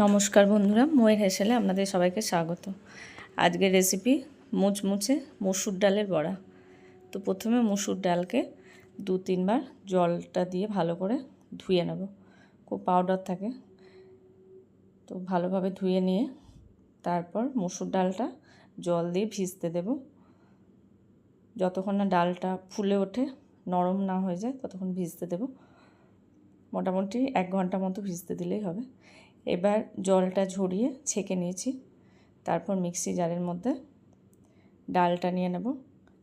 নমস্কার বন্ধুরা, ময়ের হেসেলে আপনাদের সবাইকে স্বাগত। আজকের রেসিপি মুচমুচে মসুর ডালের বড়া। তো প্রথমে মসুর ডালকে 2-3 বার জলটা দিয়ে ভালো করে ধুয়ে নেব। খুব পাউডার থাকে, তো ভালোভাবে ধুয়ে নিয়ে তারপর মসুর ডালটা জল দিয়ে ভিজতে দেব। যতক্ষণ না ডালটা ফুলে ওঠে, নরম না হয়ে যায়, ততক্ষণ ভিজতে দেব। মোটামুটি 1 ঘন্টা মতো ভিজতে দিলেই হবে। এবার জলটা ঝরিয়ে ছেঁকে নিয়েছি। তারপর মিক্সি জারের মধ্যে ডালটা নিয়ে নেব।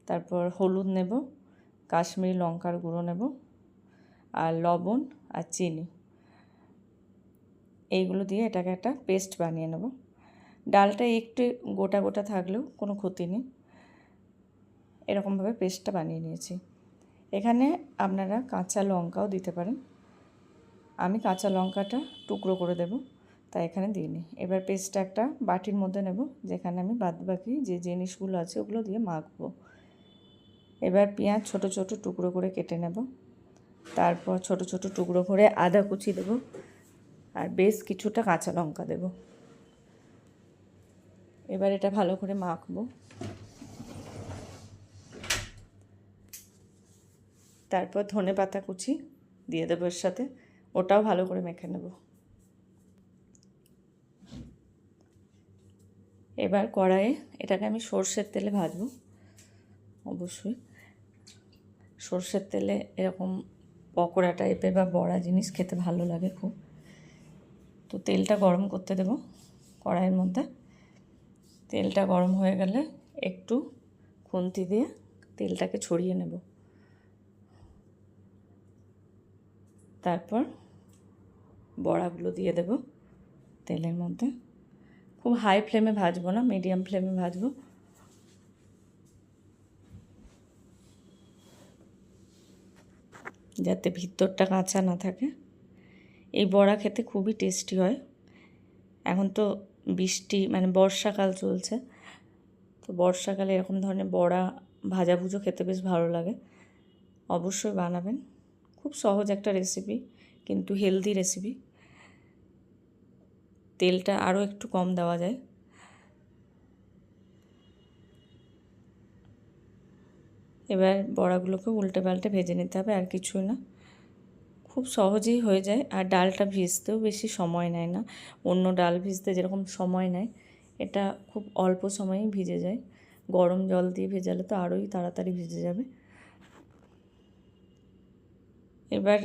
তারপর হলুদ নেব, কাশ্মীরি লঙ্কার গুঁড়ো নেব, আর লবণ আর চিনি, এইগুলো দিয়ে এটাকে একটা পেস্ট বানিয়ে নেব। ডালটা একটু গোটা গোটা থাকলেও কোনো ক্ষতি নেই। এরকমভাবে পেস্টটা বানিয়ে নিয়েছি। এখানে আপনারা কাঁচা লঙ্কাও দিতে পারেন। আমি কাঁচা লঙ্কাটা টুকরো করে দেব, তাই এখানে দিইনি। এবার পেস্টটা একটা বাটির মধ্যে নেব, যেখানে আমি বাদবাকি যে জিনিসগুলো আছে ওগুলো দিয়ে মাখবো। এবার পেঁয়াজ ছোট ছোট টুকরো করে কেটে নেব। তারপর ছোট ছোট টুকরো করে আদা কুচি দেব, আর বেশ কিছুটা কাঁচা লঙ্কা দেব। এবার এটা ভালো করে মাখবো। তারপর ধনেপাতা কুচি দিয়ে দেবো এর সাথে, ওটাও ভালো করে মেখে নেব। এবার কড়াইয়ে এটাকে আমি সর্ষের তেলে ভাজবো। অবশ্যই সর্ষের তেলে এরকম পকোড়া টাইপের বা বড়া জিনিস খেতে ভালো লাগে খুব। তো তেলটা গরম করতে দেব কড়াইয়ের মধ্যে। তেলটা গরম হয়ে গেলে একটু খুন্তি দিয়ে তেলটাকে ছড়িয়ে নেব। তারপর বড়াগুলো দিয়ে দেব তেলের মধ্যে। খুব হাই ফ্লেমে ভাজবো না, মিডিয়াম ফ্লেমে ভাজবো। যাতে ভিতরটা কাঁচা না থাকে। এই বড়া খেতে খুবই টেস্টি হয়। এখন তো বৃষ্টি মানে বর্ষাকাল চলছে, তো বর্ষাকালে এরকম ধরনের বড়া ভাজাভুজো খেতে বেশ ভালো লাগে। অবশ্যই বানাবেন। খুব সহজ একটা রেসিপি, কিন্তু হেলদি রেসিপি। তেলটা আরও একটু কম দেওয়া যায়। এবার বড়াগুলোকে উল্টে পাল্টে ভেজে নিতে হবে, আর কিছুই না। খুব সহজেই হয়ে যায়, আর ডালটা ভিজতেও বেশি সময় নেয় না। অন্য ডাল ভিজতে যেরকম সময় নেয়, এটা খুব অল্প সময়েই ভিজে যায়। গরম জল দিয়ে ভেজালে তো আরোই তাড়াতাড়ি ভিজে যাবে। এবার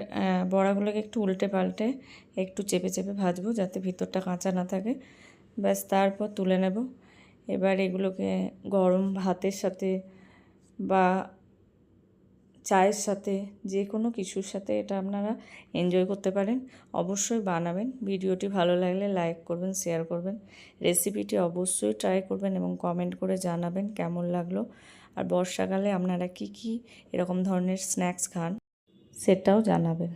বড়াগুলোকে একটু উল্টে পাল্টে একটু চেপে চেপে ভাজবো, যাতে ভিতরটা কাঁচা না থাকে। ব্যাস, তারপর তুলে নেব। এবার এগুলোকে গরম ভাতের সাথে বা চায়ের সাথে, যে কোনো কিছুর সাথে এটা আপনারা এনজয় করতে পারেন। অবশ্যই বানাবেন। ভিডিওটি ভালো লাগলে লাইক করবেন, শেয়ার করবেন। রেসিপিটি অবশ্যই ট্রাই করবেন এবং কমেন্ট করে জানাবেন কেমন লাগলো। আর বর্ষাকালে আপনারা কি কি এরকম ধরনের স্ন্যাক্স খান, সেটাও জানাবেন।